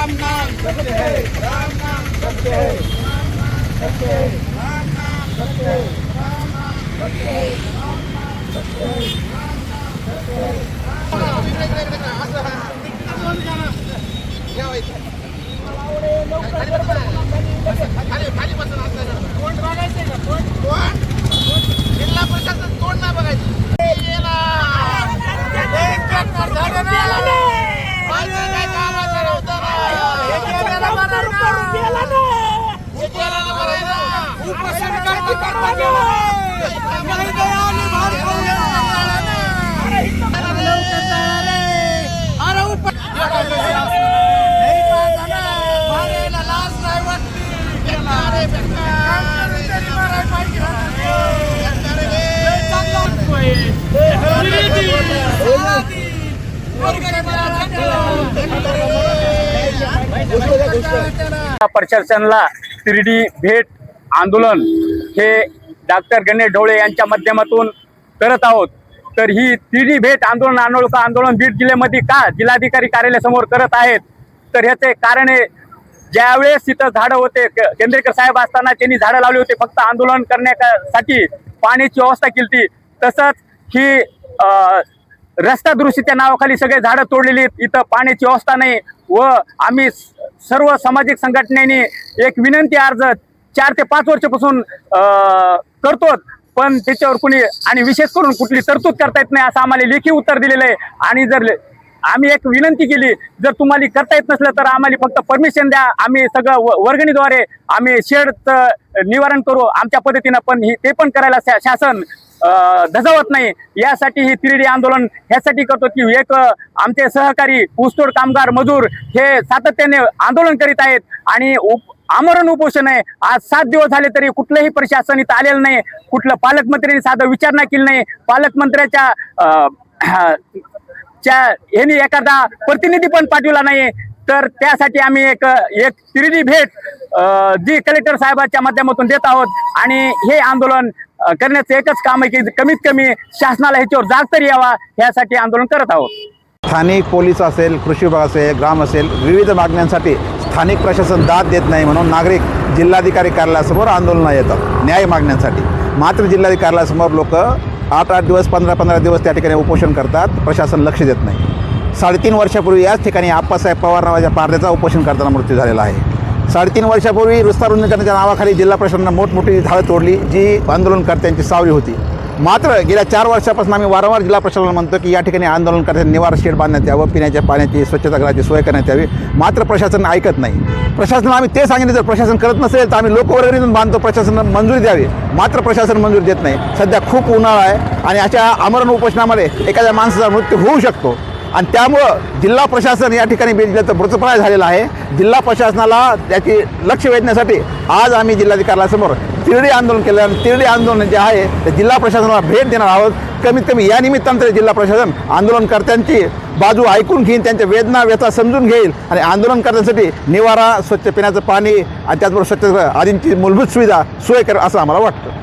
राम नाम सत्य है, राम नाम सत्य है, राम नाम सत्य है, राम नाम सत्य है, राम नाम सत्य है, राम नाम सत्य है, राम नाम सत्य है। खाली बसून असं कोण बघायचंय का? कोण जिल्हा प्रशासन कोण नाही बघायचं. प्रशासनाला तिरडी भेट आंदोलन हे डॉक्टर गणेश ढवळे यांच्या माध्यमातून करत आहोत. तर ही तिरडी भेट आंदोलन बीड जिल्ह्यामध्ये का जिल्हाधिकारी कार्यालयासमोर करत आहेत, तर ह्याचे कारण ज्यावेळेस तिथं झाडं होते, केंद्रेकर साहेब असताना त्यांनी झाडं लावली होती फक्त आंदोलन करण्यासाठी, पाण्याची व्यवस्था केली. तसंच ही रस्ता दुरुस्तीच्या नावाखाली सगळे झाडं तोडलेली, इथं पाण्याची व्यवस्था नाही. व आम्ही सर्व सामाजिक संघटनेने एक विनंती अर्ज 4 ते 5 वर्षापासून करतो, पण त्याच्यावर कुणी आणि विशेष करून कुठली तरतूद करता येत नाही असं आम्हाला लेखी उत्तर दिलेलं आहे. आणि जर आम्ही एक विनंती केली, जर तुम्हाला करता येत नसलं तर आम्हाला फक्त परमिशन द्या, आम्ही सगळं वर्गणीद्वारे आम्ही शेडचं निवारण करू आमच्या पद्धतीनं, पण ते पण करायला शासन धजावत नाही. यासाठी ही तिरडी आंदोलन ह्यासाठी करतो की एक आमचे सहकारी ऊसतोड कामगार मजूर हे सातत्याने आंदोलन करीत आहेत आणि आमरण उपोषण आहे. आज 7 दिवस झाले तरी कुठलंही प्रशासन इथं आलेलं नाही, कुठलं पालकमंत्र्यांनी साधं विचारणा केली नाही, पालकमंत्र्याच्या यांनी एखादा प्रतिनिधी पण पाठवला नाही. तर त्यासाठी आम्ही एक तिरडी भेट जी कलेक्टर साहेबांच्या माध्यमातून देत आहोत आणि हे आंदोलन करण्याचं एकच काम आहे की कमीत कमी शासनाला ह्याच्यावर जाग तरी यावा, यासाठी आंदोलन करत आहोत. स्थानिक पोलीस असेल, कृषी विभाग असेल, ग्राम असेल, विविध मागण्यांसाठी स्थानिक प्रशासन दाद देत नाही म्हणून नागरिक जिल्हाधिकारी कार्यालयासमोर आंदोलनाला येतात न्याय मागण्यासाठी. मात्र जिल्हाधिकारी कार्यालयासमोर लोक 8-8 दिवस 15-15 दिवस त्या ठिकाणी उपोषण करतात, प्रशासन लक्ष देत नाही. 3.5 वर्षापूर्वी याच ठिकाणी आप्पासाहेब पवार नावाच्या पारध्याचा उपोषण करताना मृत्यू झालेला आहे. 3.5 वर्षापूर्वी रस्ता रुंदीकरणाच्या नावाखाली जिल्हा प्रशासनानं मोठमोठी झाडं तोडली जी आंदोलनकर्त्यांची सावली होती. मात्र गेल्या 4 वर्षापासून आम्ही वारंवार जिल्हा प्रशासनाला म्हणतो की या ठिकाणी आंदोलनकर्त्यांनी निवारा शेड बांधण्यात यावं, पिण्याच्या पाण्याची स्वच्छतागृहाची सोय करण्यात यावी. मात्र प्रशासन ऐकत नाही. प्रशासनाला आम्ही ते सांगितलं, जर प्रशासन करत नसेल तर आम्ही लोकवर्गणीतून बांधतो, प्रशासन मंजुरी द्यावी. मात्र प्रशासन मंजुरी देत नाही. सध्या खूप उन्हाळा आहे आणि अशा आमरण उपोषणामध्ये एखाद्या माणसाचा मृत्यू होऊ शकतो आणि त्यामुळं जिल्हा प्रशासन या ठिकाणी बीड जिल्ह्याचं मृतप्राय झालेलं आहे. जिल्हा प्रशासनाला त्याची लक्ष वेधण्यासाठी आज आम्ही जिल्हाधिकाऱ्यासमोर तिरडी आंदोलन केलं आणि तिरडी आंदोलन जे आहे ते जिल्हा प्रशासनाला भेट देणार आहोत. कमीत कमी या निमित्तानं तरी जिल्हा प्रशासन आंदोलनकर्त्यांची बाजू ऐकून घेईन, त्यांच्या वेदना व्यथा समजून घेईल आणि आंदोलनकर्त्यांसाठी निवारा, स्वच्छ पिण्याचं पाणी आणि त्याचबरोबर स्वच्छता आदींची मूलभूत सुविधा सोय करेल असं आम्हाला वाटतं.